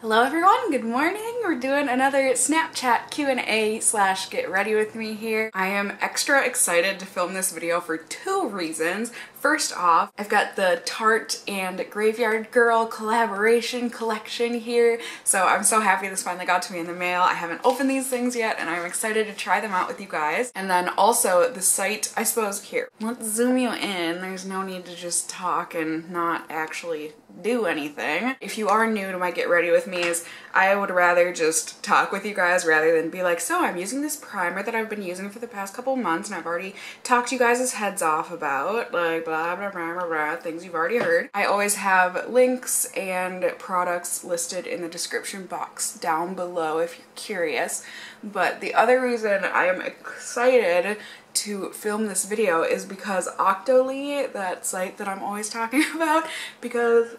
Hello everyone, good morning. We're doing another Snapchat Q&A / get ready with me here. I am extra excited to film this video for two reasons. First off, I've got the Tarte and GRWM collaboration collection here, so I'm so happy this finally got to me in the mail. I haven't opened these things yet and I'm excited to try them out with you guys. And then also the site, I suppose, here, let's zoom you in. There's no need to just talk and not actually do anything. If you are new to my Get Ready With Me's, I would rather just talk with you guys rather than be like, so I'm using this primer that I've been using for the past couple months and I've already talked you guys' heads off about, like blah blah blah blah blah, things you've already heard. I always have links and products listed in the description box down below if you're curious. But the other reason I am excited to film this video is because Octoly, that site that I'm always talking about, because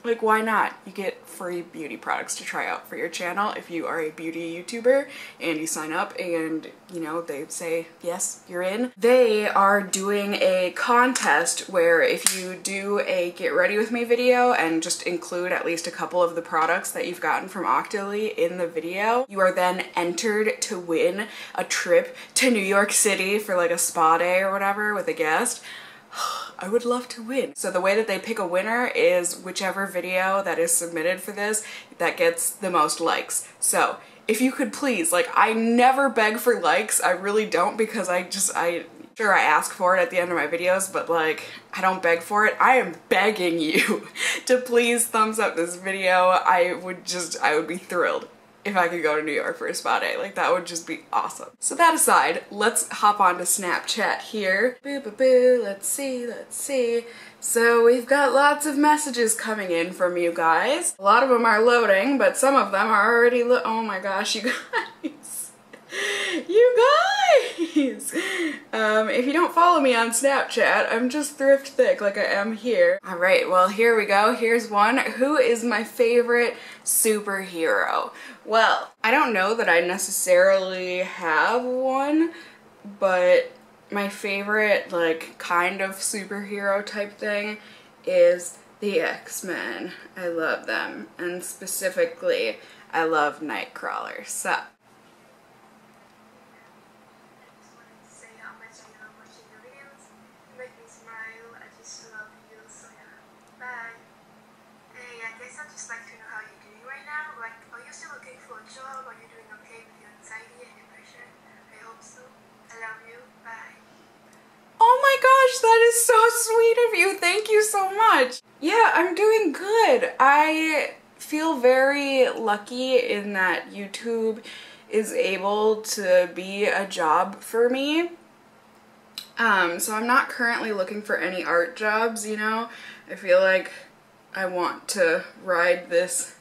like, why not? You get free beauty products to try out for your channel if you are a beauty YouTuber and you sign up and, you know, they say, yes, you're in. They are doing a contest where if you do a Get Ready With Me video and just include at least a couple of the products that you've gotten from Octoly in the video, you are then entered to win a trip to New York City for like a spa day or whatever with a guest. I would love to win. So the way that they pick a winner is whichever video that is submitted for this that gets the most likes. So if you could please, like, I never beg for likes, I really don't, because I ask for it at the end of my videos, but like, I don't beg for it. I am begging you to please thumbs up this video. I would be thrilled if I could go to New York for a spa day. Like, that would just be awesome. So that aside, let's hop on to Snapchat here. Boo boo boo, let's see. So we've got lots of messages coming in from you guys. A lot of them are loading, but some of them are already oh my gosh, you guys. You guys! If you don't follow me on Snapchat, I'm just thrift thick like I am here. Alright, well, here we go. Here's one. Who is my favorite superhero? Well, I don't know that I necessarily have one, but my favorite, like, kind of superhero type thing is the X-Men. I love them, and specifically, I love Nightcrawler. So that is so sweet of you. Thank you so much. Yeah, I'm doing good. I feel very lucky in that YouTube is able to be a job for me. So I'm not currently looking for any art jobs, you know. I feel like I want to ride this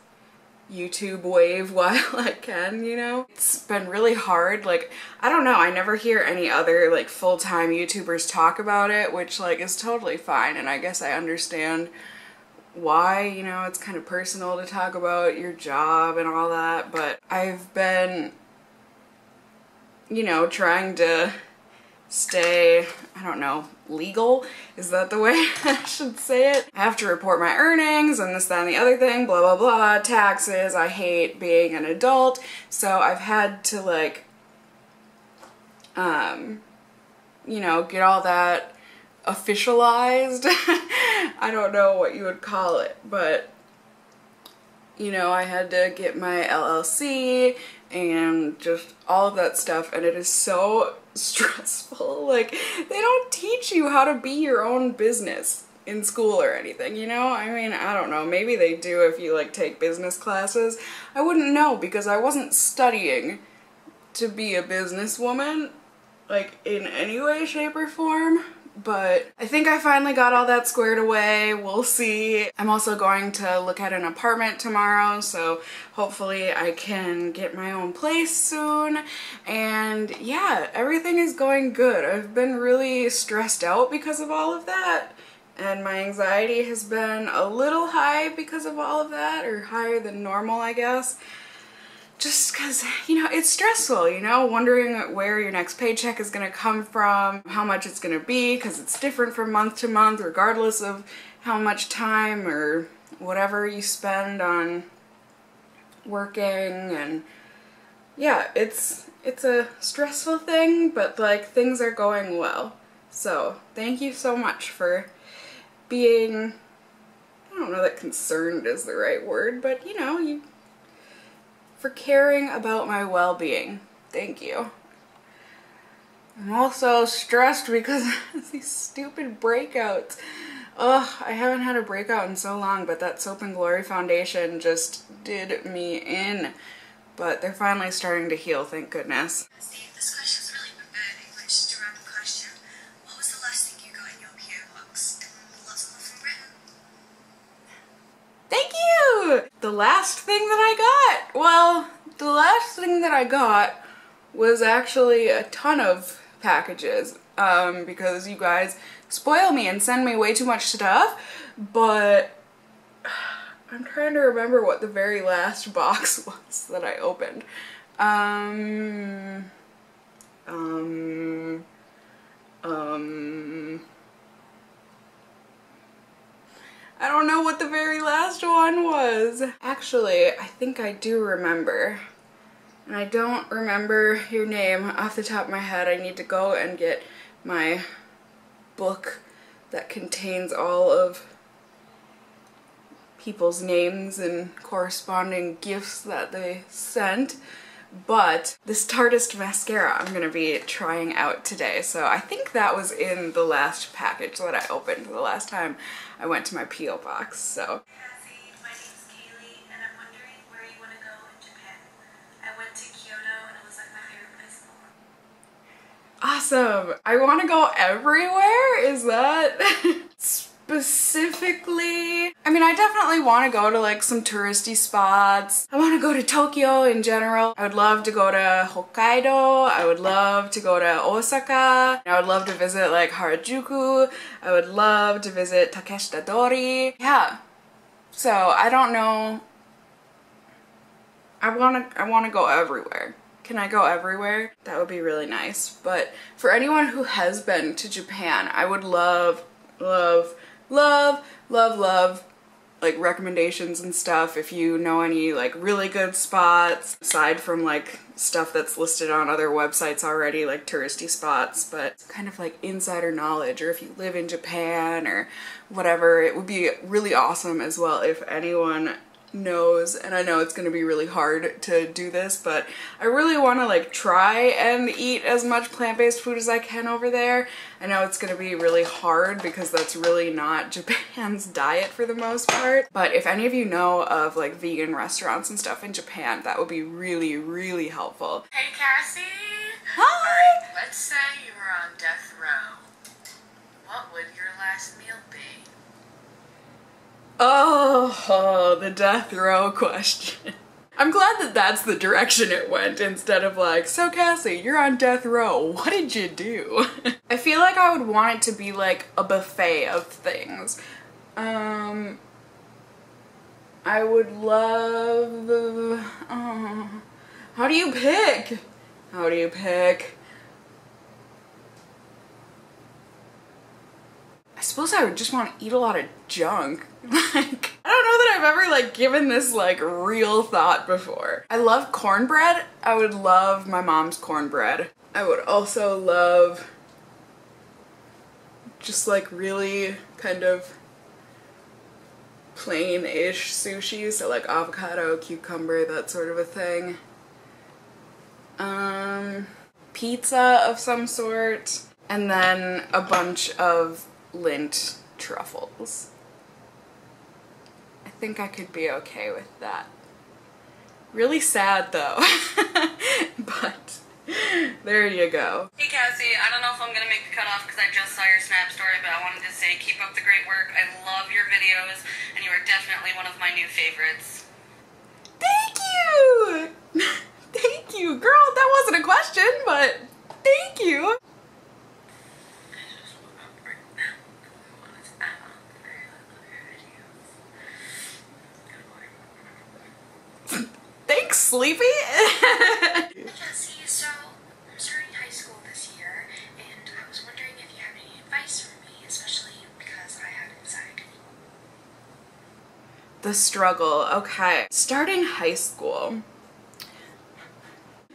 YouTube wave while I can, you know? It's been really hard. Like, I don't know, I never hear any other like full-time YouTubers talk about it, which like is totally fine, and I guess I understand why, you know, it's kind of personal to talk about your job and all that, but I've been, you know, trying to stay, I don't know, legal? Is that the way I should say it? I have to report my earnings and this, that, and the other thing, blah, blah, blah, taxes. I hate being an adult, so I've had to, like, you know, get all that officialized. I don't know what you would call it, but, you know, I had to get my LLC and just all of that stuff, and it is so stressful. Like, they don't teach you how to be your own business in school or anything, you know? I mean, I don't know, maybe they do if you like take business classes. I wouldn't know because I wasn't studying to be a businesswoman, like, in any way, shape, or form. But I think I finally got all that squared away. We'll see. I'm also going to look at an apartment tomorrow, so hopefully I can get my own place soon. And yeah, everything is going good. I've been really stressed out because of all of that, and my anxiety has been a little high because of all of that, or higher than normal, I guess. Just because, you know, it's stressful, you know, wondering where your next paycheck is going to come from, how much it's going to be, because it's different from month to month, regardless of how much time or whatever you spend on working, and yeah, it's a stressful thing, but like things are going well. So thank you so much for being, I don't know that concerned is the right word, but you know, for caring about my well-being. Thank you. I'm also stressed because of these stupid breakouts. Ugh, I haven't had a breakout in so long, but that Soap and Glory foundation just did me in. But they're finally starting to heal, thank goodness. Steve, this question's really pathetic, but just a random question. What was the last thing you got in your P.O. box? Lots of love from Britain. Thank you! The last thing that I got, well, the last thing that I got was actually a ton of packages, because you guys spoil me and send me way too much stuff, but I'm trying to remember what the very last box was that I opened. I don't know what the very last one was. Actually, I think I do remember. And I don't remember your name off the top of my head. I need to go and get my book that contains all of people's names and corresponding gifts that they sent. But this Tartist mascara I'm gonna be trying out today. So I think that was in the last package that I opened the last time I went to my P.O. box, so. My name's Kaylee, and I'm wondering where you want to go in Japan. I went to Kyoto, and it was like my favorite place in the world. Awesome! I want to go everywhere? Is that specifically? I mean, I definitely want to go to like some touristy spots. I want to go to Tokyo in general. I would love to go to Hokkaido. I would love to go to Osaka. I would love to visit like Harajuku. I would love to visit Takeshita Dori. Yeah. So I don't know. I want to go everywhere. Can I go everywhere? That would be really nice. But for anyone who has been to Japan, I would love like recommendations and stuff. If you know any like really good spots, aside from like stuff that's listed on other websites already, like touristy spots, but kind of like insider knowledge, or if you live in Japan or whatever, it would be really awesome as well if anyone knows. And I know it's gonna be really hard to do this, but I really want to like try and eat as much plant-based food as I can over there. I know it's gonna be really hard because that's really not Japan's diet for the most part, but if any of you know of like vegan restaurants and stuff in Japan, that would be really, really helpful. Hey, Cassie. Hi! Alright, let's say you were on death row. What would your last meal be? Oh, the death row question. I'm glad that that's the direction it went instead of like, so Cassie, you're on death row, what did you do? I feel like I would want it to be like a buffet of things. I would love, how do you pick? How do you pick? I suppose I would just want to eat a lot of junk. Like, I don't know that I've ever like given this like real thought before. I love cornbread. I would love my mom's cornbread. I would also love just like really kind of plain-ish sushi, so like avocado, cucumber, that sort of a thing. Pizza of some sort, and then a bunch of Lindt truffles. I think I could be okay with that. Really sad though, but there you go. Hey Cassie, I don't know if I'm gonna make the cutoff because I just saw your Snap story, but I wanted to say keep up the great work. I love your videos, and you are definitely one of my new favorites. Thank you! Thank you! Girl, that wasn't a question, but thank you! Thanks, Sleepy! Cassie, so I'm starting high school this year, and I was wondering if you have any advice for me, especially because I have anxiety. the struggle. Okay, starting high school.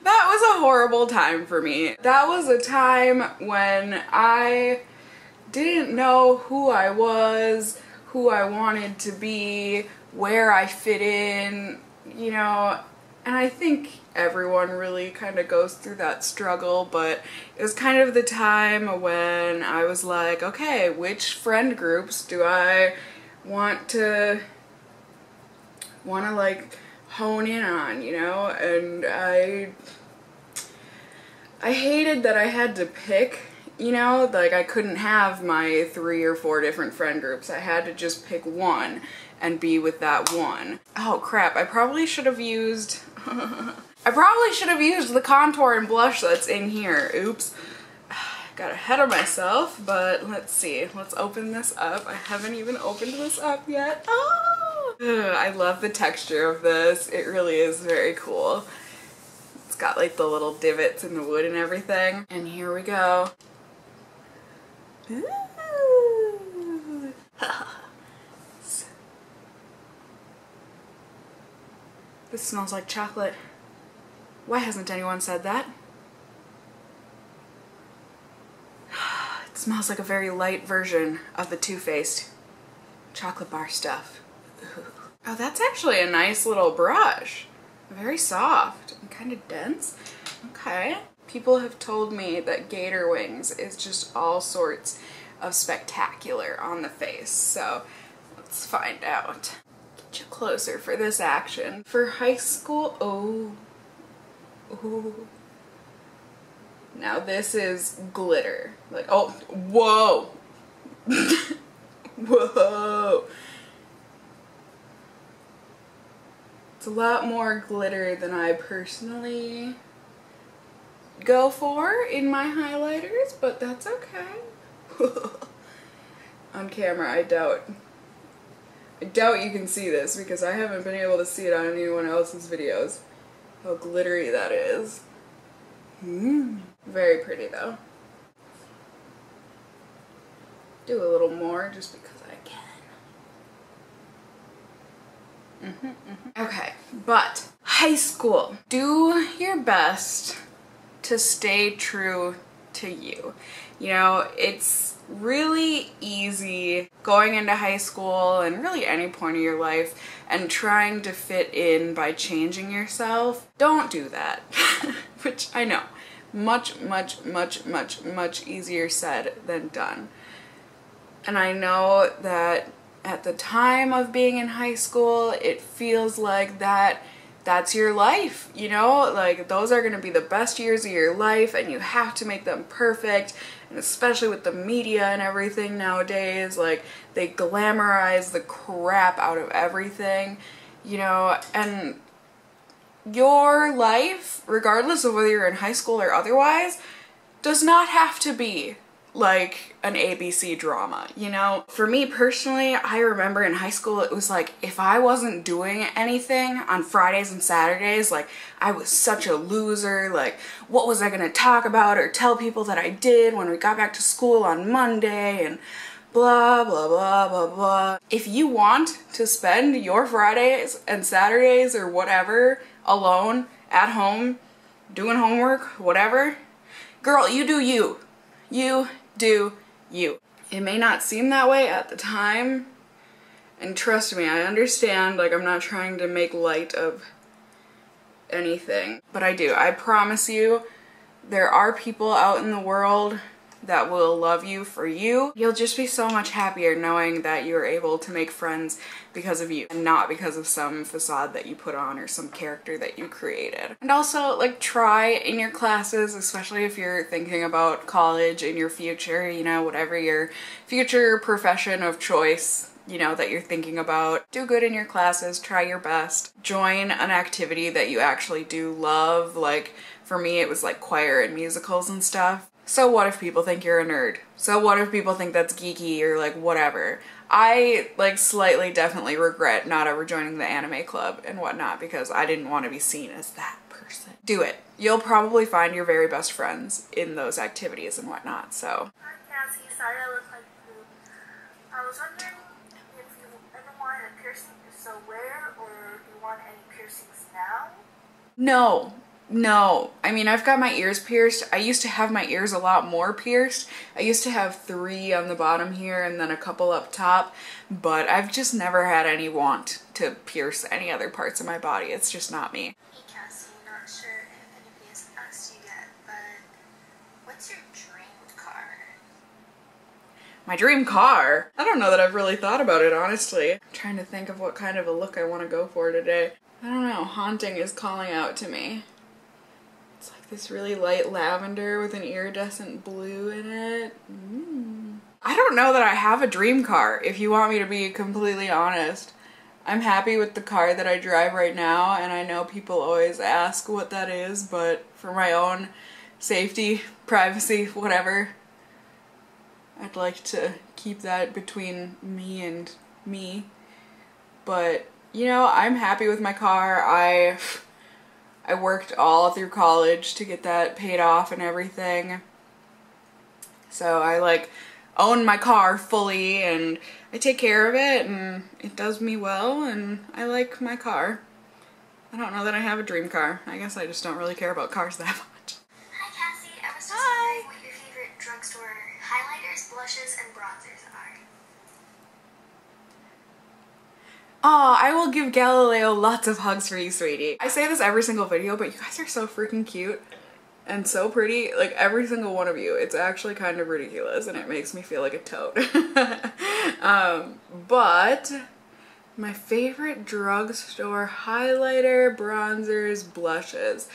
That was a horrible time for me. That was a time when I didn't know who I was, who I wanted to be, where I fit in, you know, and I think everyone really kind of goes through that struggle, but it was kind of the time when I was like, okay, which friend groups do I want to like hone in on, you know? And I hated that I had to pick, you know, like I couldn't have my 3 or 4 different friend groups. I had to just pick one and be with that one. Oh crap, I probably should have used the contour and blush that's in here. Oops. Got ahead of myself, but let's see. Let's open this up. I haven't even opened this up yet. Oh! Ugh, I love the texture of this. It really is very cool. It's got like the little divots in the wood and everything. And here we go. Ooh. This smells like chocolate. Why hasn't anyone said that? It smells like a very light version of the Too Faced chocolate bar stuff. Ooh. Oh, that's actually a nice little brush. Very soft and kind of dense. Okay. People have told me that gator wings is just all sorts of spectacular on the face, so let's find out. Get you closer for this action. For high school, ooh. Now this is glitter. Like, oh, whoa. Whoa. It's a lot more glitter than I personally go for in my highlighters, but that's okay. On camera, I doubt you can see this because I haven't been able to see it on anyone else's videos. How glittery that is. Very pretty though. Do a little more just because I can. Okay, but high school. Do your best to stay true to you. You know, it's really easy going into high school and really any point of your life and trying to fit in by changing yourself. Don't do that. Which I know, much easier said than done. And I know that at the time of being in high school, it feels like that's your life, you know? Like, those are gonna be the best years of your life and you have to make them perfect. And especially with the media and everything nowadays, like, they glamorize the crap out of everything, you know? And your life, regardless of whether you're in high school or otherwise, does not have to be like an ABC drama, you know? For me personally, I remember in high school it was like if I wasn't doing anything on Fridays and Saturdays, like I was such a loser. Like, what was I gonna talk about or tell people that I did when we got back to school on Monday and blah blah blah blah blah. If you want to spend your Fridays and Saturdays or whatever alone at home doing homework, whatever, girl, you do you. You do you. It may not seem that way at the time, and trust me, I understand, like, I'm not trying to make light of anything, but I do. I promise you, there are people out in the world that will love you for you. You'll just be so much happier knowing that you're able to make friends because of you and not because of some facade that you put on or some character that you created. And also, like, try in your classes, especially if you're thinking about college in your future, you know, whatever your future profession of choice, you know, that you're thinking about. Do good in your classes, try your best. Join an activity that you actually do love. Like, for me, it was like choir and musicals and stuff. So what if people think you're a nerd? So what if people think that's geeky or like whatever? I like slightly definitely regret not ever joining the anime club and whatnot because I didn't want to be seen as that person. Do it. You'll probably find your very best friends in those activities and whatnot, so. Hi Cassie, sorry I look like poop. I was wondering if you ever wanted a piercing, if so piercings now? No. No. I mean, I've got my ears pierced. I used to have my ears a lot more pierced. I used to have 3 on the bottom here and then a couple up top, but I've just never had any want to pierce any other parts of my body. It's just not me. Hey Cassie, not sure if anybody has asked you yet, but what's your dream car? My dream car? I don't know that I've really thought about it, honestly. I'm trying to think of what kind of a look I want to go for today. I don't know. Haunting is calling out to me. It's like this really light lavender with an iridescent blue in it. I don't know that I have a dream car, if you want me to be completely honest. I'm happy with the car that I drive right now, and I know people always ask what that is, but for my own safety, privacy, whatever, I'd like to keep that between me and me. But, you know, I'm happy with my car. I worked all through college to get that paid off and everything. So I like own my car fully and I take care of it and it does me well and I like my car. I don't know that I have a dream car. I guess I just don't really care about cars that much. Hi Cassie, I was just wondering what your favorite drugstore highlighters, blushes, and bronzers are. Aw, I will give Galileo lots of hugs for you, sweetie. I say this every single video, but you guys are so freaking cute and so pretty. Like, every single one of you. It's actually kind of ridiculous and it makes me feel like a toad. But my favorite drugstore highlighter, bronzers, blushes.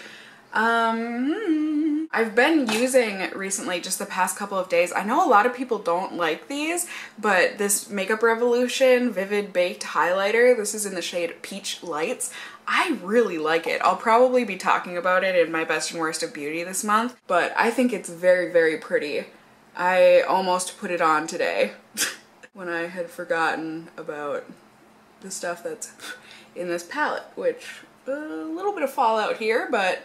I've been using recently, just the past couple of days. I know a lot of people don't like these, but this Makeup Revolution Vivid Baked Highlighter, this is in the shade Peach Lights. I really like it. I'll probably be talking about it in my Best and Worst of Beauty this month, but I think it's very, very pretty. I almost put it on today when I had forgotten about the stuff that's in this palette, which a little bit of fallout here, but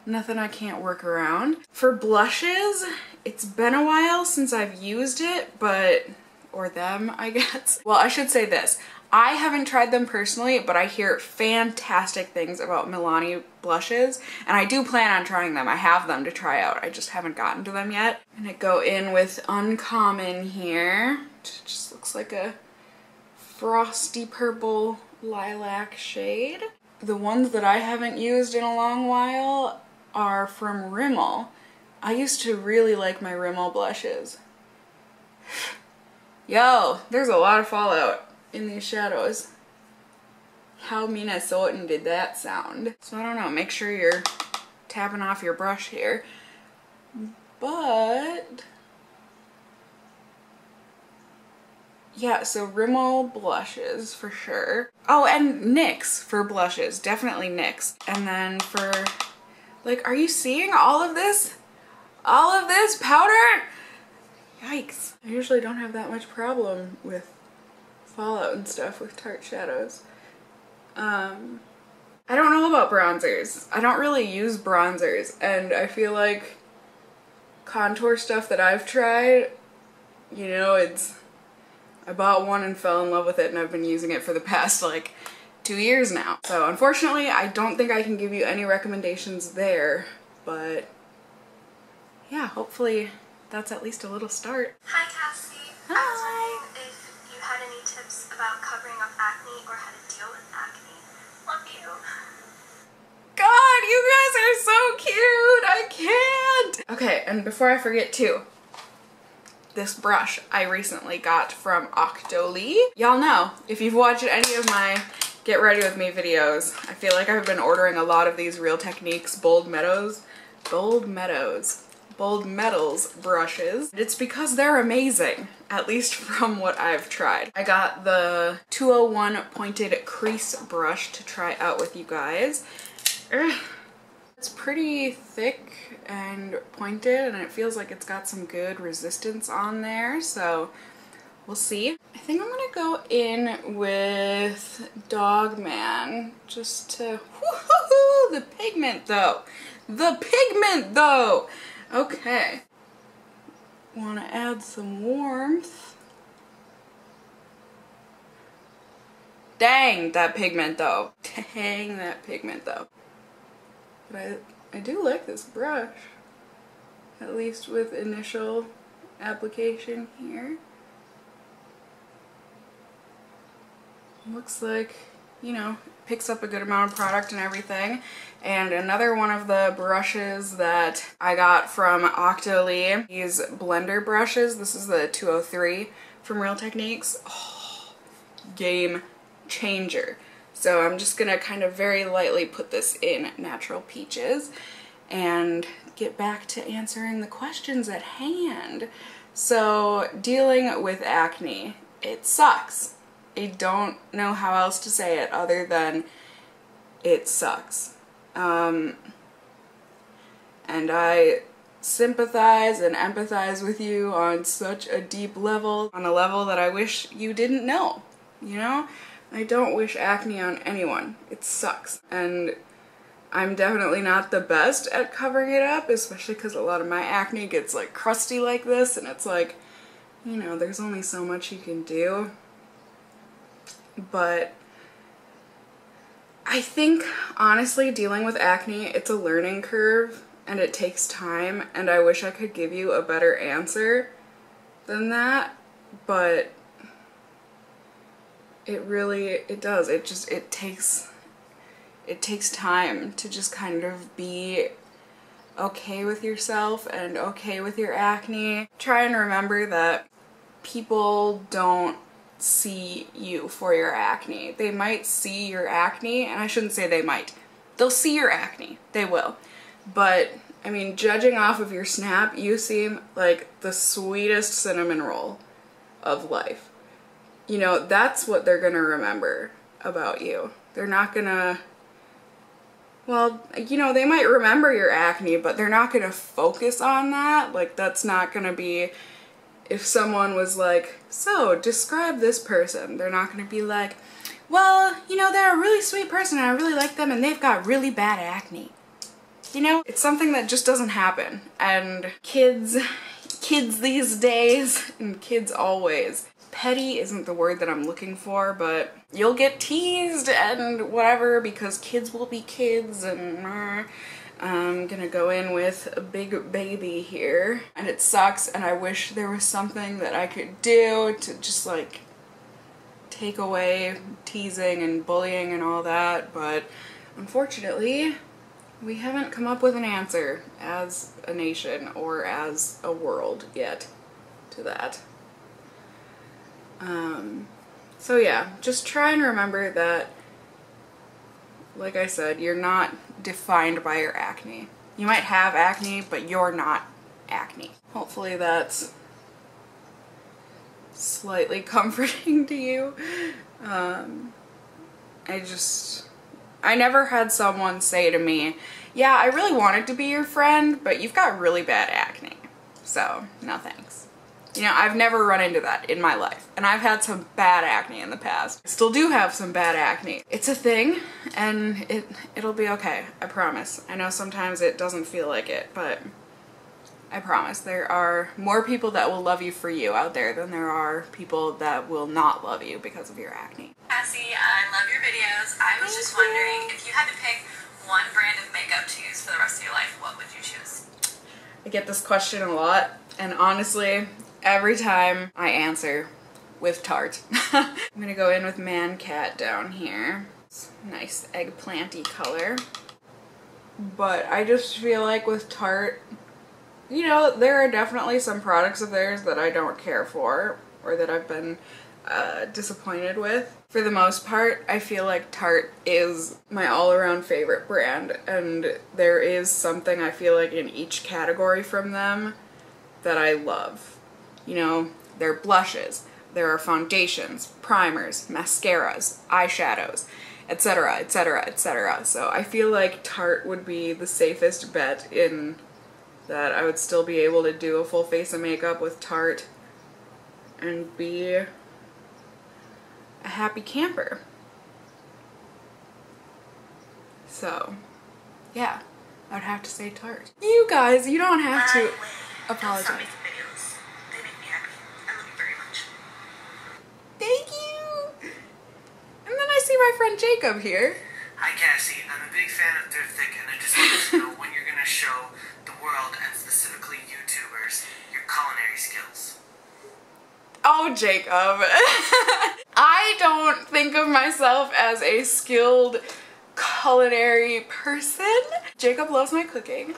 nothing I can't work around. For blushes, it's been a while since I've used it, but, or them, I guess. Well, I should say this. I haven't tried them personally, but I hear fantastic things about Milani blushes, and I do plan on trying them. I have them to try out. I just haven't gotten to them yet. I'm gonna go in with Uncommon here. It just looks like a frosty purple lilac shade. The ones that I haven't used in a long while are from Rimmel. I used to really like my Rimmel blushes. Yo, there's a lot of fallout in these shadows. How Minnesotan did that sound? So I don't know, make sure you're tapping off your brush here. But yeah, so Rimmel blushes for sure. Oh, and NYX for blushes, definitely NYX. And then for, like, are you seeing all of this? All of this powder? Yikes. I usually don't have that much problem with fallout and stuff with Tarte shadows. I don't know about bronzers. I don't really use bronzers, and I feel like contour stuff that I've tried, you know, I bought one and fell in love with it and I've been using it for the past like 2 years now. So unfortunately, I don't think I can give you any recommendations there, but yeah, hopefully that's at least a little start. Hi Cassie. Hi. I was wondering if you had any tips about covering up acne or how to deal with acne. Love you. God, you guys are so cute! I can't! Okay, and before I forget too, this brush I recently got from Octoly. Y'all know, if you've watched any of my Get Ready With Me videos, I feel like I've been ordering a lot of these Real Techniques Bold Metals brushes. It's because they're amazing, at least from what I've tried. I got the 201 pointed crease brush to try out with you guys. It's pretty thick and pointed and it feels like it's got some good resistance on there, so we'll see. I think I'm gonna go in with Dogman just to, woohoo, the pigment though. The pigment though! Okay. Want to add some warmth. Dang that pigment though. Dang that pigment though. But I do like this brush. At least with initial application here. Looks like, you know, picks up a good amount of product and everything. And another one of the brushes that I got from Octoly, these blender brushes. This is the 203 from Real Techniques. Oh, game changer. So I'm just gonna kind of very lightly put this in Natural Peaches and get back to answering the questions at hand. So, dealing with acne, it sucks. I don't know how else to say it other than it sucks. And I sympathize and empathize with you on such a deep level, on a level that I wish you didn't know, you know? I don't wish acne on anyone. It sucks. And I'm definitely not the best at covering it up, especially because a lot of my acne gets like crusty like this, and it's like, you know, there's only so much you can do. But I think, honestly, dealing with acne, it's a learning curve, and it takes time, and I wish I could give you a better answer than that, but it really, it does. It takes time to just kind of be okay with yourself and okay with your acne. Try and remember that people don't see you for your acne. They might see your acne, and I shouldn't say they might. They'll see your acne. They will. But, I mean, judging off of your snap, you seem like the sweetest cinnamon roll of life. You know, that's what they're gonna remember about you. They're not gonna, well, you know, they might remember your acne, but they're not gonna focus on that. Like, that's not gonna be, if someone was like, so, describe this person, they're not gonna be like, well, you know, they're a really sweet person and I really like them and they've got really bad acne. You know, it's something that just doesn't happen. And kids these days, and kids always, petty isn't the word that I'm looking for, but you'll get teased and whatever because kids will be kids, and I'm gonna go in with a big baby here. And it sucks, and I wish there was something that I could do to just like take away teasing and bullying and all that, but unfortunately we haven't come up with an answer as a nation or as a world yet to that. So yeah, just try and remember that, like I said, you're not defined by your acne. You might have acne, but you're not acne. Hopefully that's slightly comforting to you. I never had someone say to me, yeah, I really wanted to be your friend, but you've got really bad acne, so no thanks. You know, I've never run into that in my life, and I've had some bad acne in the past. I still do have some bad acne. It's a thing, and it'll be okay, I promise. I know sometimes it doesn't feel like it, but I promise there are more people that will love you for you out there than there are people that will not love you because of your acne. Cassie, I love your videos. I was just wondering, if you had to pick one brand of makeup to use for the rest of your life, what would you choose? I get this question a lot, and honestly, every time I answer with Tarte. I'm gonna go in with Man Cat down here. It's a nice eggplanty color. But I just feel like with Tarte, you know, there are definitely some products of theirs that I don't care for, or that I've been disappointed with. For the most part, I feel like Tarte is my all-around favorite brand, and there is something I feel like in each category from them that I love. You know, there are blushes, there are foundations, primers, mascaras, eyeshadows, etc., etc., etc. So I feel like Tarte would be the safest bet in that I would still be able to do a full face of makeup with Tarte and be a happy camper. So, yeah, I would have to say Tarte. You guys, you don't have to apologize. Thank you! And then I Jacob here. Hi Cassie, I'm a big fan of Thrift Thick, and I just wanted to know when you're gonna show the world, and specifically YouTubers, your culinary skills. Oh, Jacob. I don't think of myself as a skilled culinary person. Jacob loves my cooking,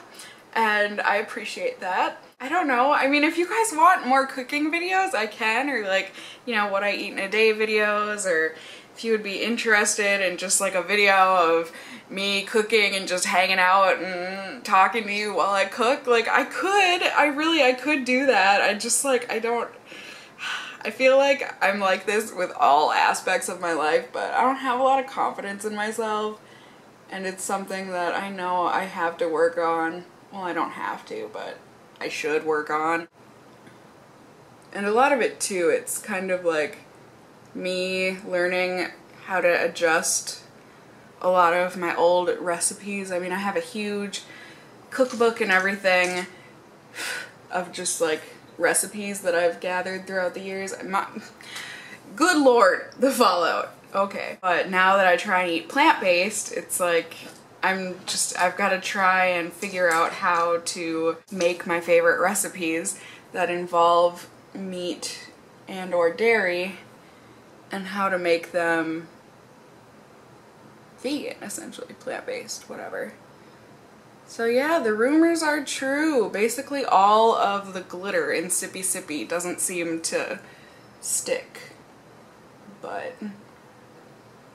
and I appreciate that. I don't know. I mean, if you guys want more cooking videos, I can, or like, you know, what I eat in a day videos, or if you would be interested in just like a video of me cooking and just hanging out and talking to you while I cook, like I could do that. I just like, I feel like I'm like this with all aspects of my life, but I don't have a lot of confidence in myself, and it's something that I know I have to work on. Well, I don't have to, but I should work on. And a lot of it too, it's kind of like me learning how to adjust a lot of my old recipes. I mean, I have a huge cookbook and everything of just like recipes that I've gathered throughout the years. Good Lord, the fallout. Okay. But now that I try and eat plant-based, it's like I've got to try and figure out how to make my favorite recipes that involve meat and or dairy, and how to make them vegan, essentially, plant-based, whatever. So yeah, the rumors are true. Basically all of the glitter in Sippy Sippy doesn't seem to stick. But I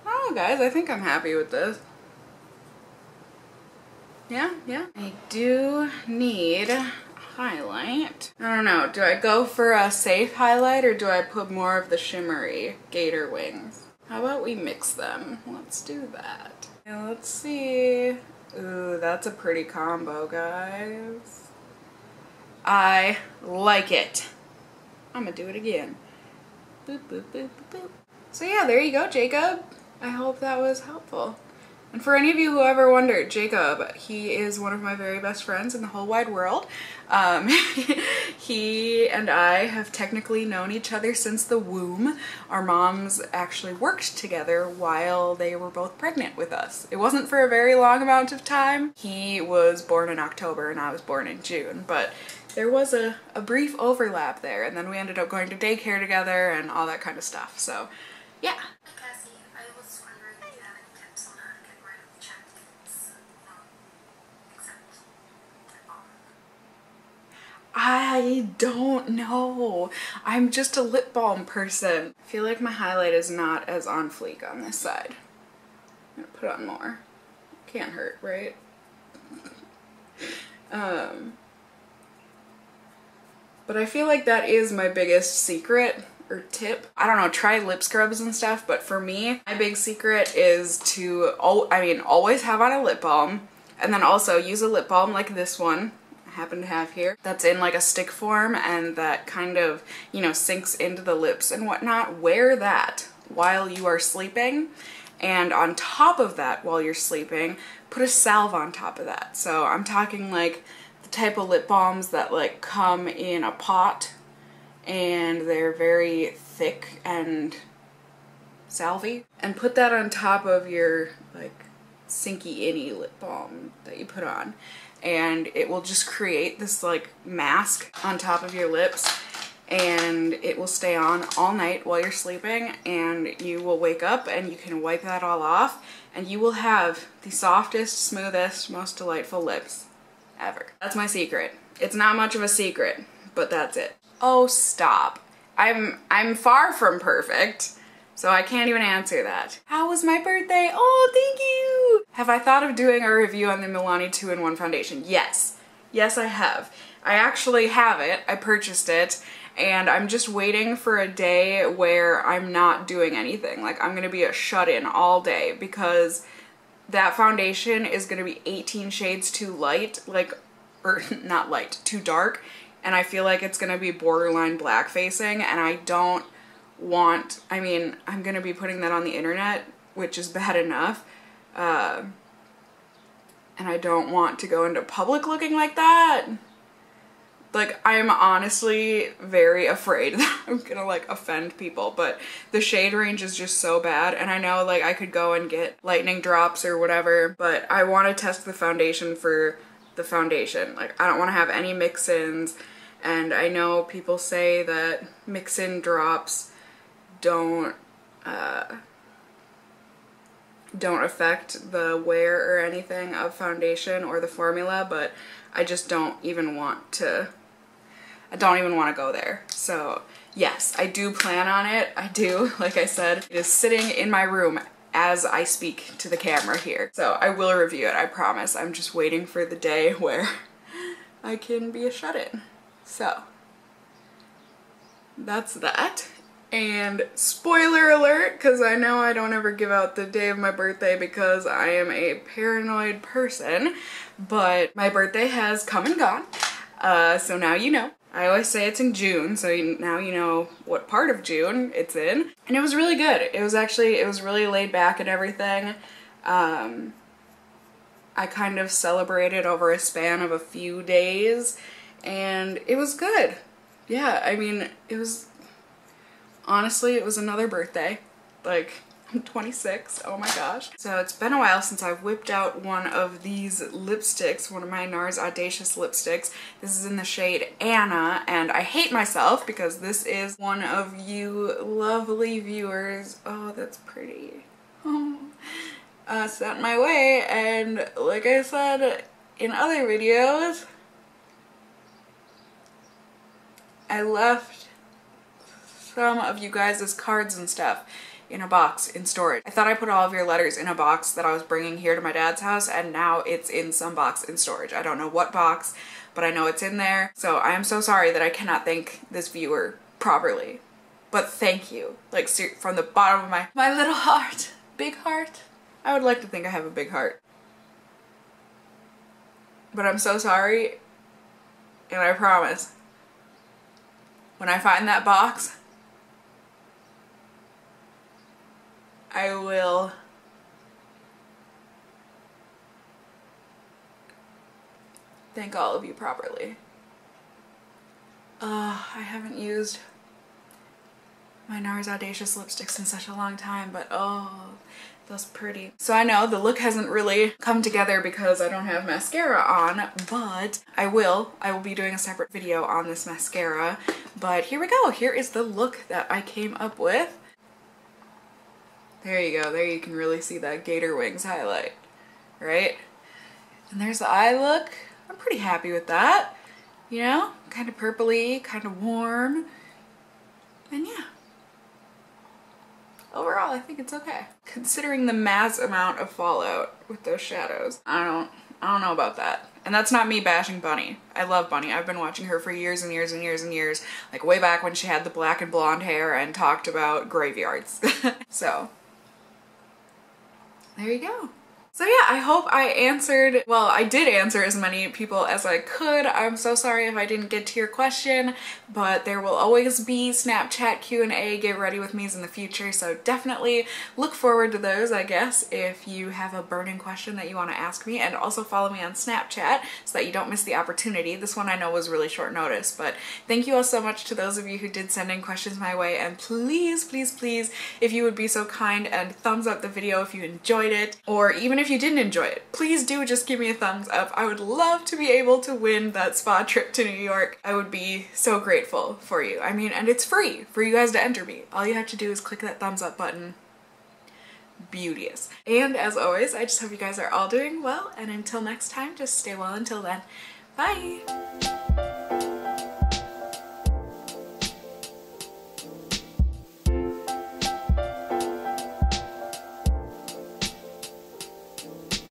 don't know, guys, I think I'm happy with this. Yeah. I do need a highlight. I don't know, do I go for a safe highlight or do I put more of the shimmery gator wings? How about we mix them? Let's do that. And let's see. Ooh, that's a pretty combo, guys. I like it. I'm gonna do it again. Boop, boop, boop, boop, boop. So yeah, there you go, Jacob. I hope that was helpful. And for any of you who ever wondered, Jacob, he is one of my very best friends in the whole wide world. He and I have technically known each other since the womb. Our moms actually worked together while they were both pregnant with us. It wasn't for a very long amount of time. He was born in October and I was born in June, but there was a brief overlap there, and then we ended up going to daycare together and all that kind of stuff. So yeah. I don't know. I'm just a lip balm person. I feel like my highlight is not as on fleek on this side. I'm gonna put on more. Can't hurt, right? But I feel like that is my biggest secret or tip. I don't know, try lip scrubs and stuff, but for me, my big secret is to, always have on a lip balm, and then also use a lip balm like this one happen to have here that's in like a stick form and that kind of, you know, sinks into the lips and whatnot. Wear that while you are sleeping, and on top of that, while you're sleeping, put a salve on top of that. So I'm talking like the type of lip balms that like come in a pot and they're very thick and salvy, and put that on top of your like Sinky Inny lip balm that you put on, and it will just create this like mask on top of your lips, and it will stay on all night while you're sleeping, and you will wake up and you can wipe that all off and you will have the softest, smoothest, most delightful lips ever. That's my secret. It's not much of a secret, but that's it. Oh, stop. I'm far from perfect, so I can't even answer that. How was my birthday? Oh, thank you! Have I thought of doing a review on the Milani 2-in-1 foundation? Yes. Yes, I have. I actually have it. I purchased it, and I'm just waiting for a day where I'm not doing anything. Like, I'm gonna be a shut-in all day, because that foundation is gonna be 18 shades too light, or not light, too dark, and I feel like it's gonna be borderline black facing, and I don't want, I'm gonna be putting that on the internet, which is bad enough, and I don't want to go into public looking like that. Like, I'm honestly very afraid that I'm gonna like offend people, but the shade range is just so bad. And I know like I could go and get lightning drops or whatever, but I want to test the foundation for the foundation. Like, I don't want to have any mix-ins. And I know people say that mix-in drops don't affect the wear or anything of foundation or the formula, but I just don't even want to go there. So yes, I do plan on it. I do, like I said, it is sitting in my room as I speak to the camera here. So I will review it, I promise. I'm just waiting for the day where I can be a shut-in. So that's that. And spoiler alert, because I know I don't ever give out the day of my birthday because I am a paranoid person, but my birthday has come and gone, so now you know. I always say it's in June, so now you know what part of June it's in. And it was really good. It was really laid back and everything. I kind of celebrated over a span of a few days, and it was good. Yeah, I mean, honestly, it was another birthday. Like, I'm 26, oh my gosh. So it's been a while since I've whipped out one of these lipsticks, one of my NARS Audacious lipsticks. This is in the shade Anna, and I hate myself because this is one of you lovely viewers. Oh, that's pretty. Sent my way, and like I said in other videos, I left some of you guys' cards and stuff in a box in storage. I thought I put all of your letters in a box that I was bringing here to my dad's house, and now it's in some box in storage. I don't know what box, but I know it's in there. So I am so sorry that I cannot thank this viewer properly. But thank you. Like, from the bottom of my little heart. Big heart. I would like to think I have a big heart. But I'm so sorry, and I promise, when I find that box, I will thank all of you properly. I haven't used my NARS Audacious lipsticks in such a long time, but oh, that's pretty. So I know the look hasn't really come together because I don't have mascara on, but I will be doing a separate video on this mascara. But here we go. Here is the look that I came up with. There you go. There you can really see that gator wings highlight, right? And there's the eye look. I'm pretty happy with that. You know, kind of purpley, kind of warm. And yeah. Overall, I think it's okay. Considering the mass amount of fallout with those shadows, I don't know about that. And that's not me bashing Bunny. I love Bunny. I've been watching her for years and years and years and years. Like way back when she had the black and blonde hair and talked about graveyards. So there you go. So yeah, I hope I answered, well, I did answer as many people as I could. I'm so sorry if I didn't get to your question, but there will always be Snapchat Q&A Get Ready With Me's in the future, so definitely look forward to those, I guess, if you have a burning question that you want to ask me. And also follow me on Snapchat so that you don't miss the opportunity. This one I know was really short notice, but thank you all so much to those of you who did send in questions my way, and please, please, please, if you would be so kind and thumbs up the video if you enjoyed it, or even if you didn't enjoy it, please do just give me a thumbs up. I would love to be able to win that spa trip to New York. I would be so grateful for you. I mean, and it's free for you guys to enter me. All you have to do is click that thumbs up button. Beauteous. And as always, I just hope you guys are all doing well, and until next time, just stay well until then. Bye!